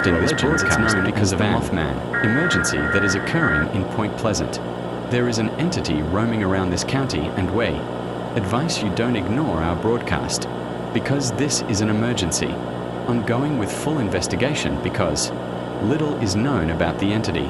Broadcasting this broadcast known because of the Mothman emergency that is occurring in Point Pleasant. There is an entity roaming around this county and way. Advice you don't ignore our broadcast, because this is an emergency. Ongoing with full investigation because little is known about the entity.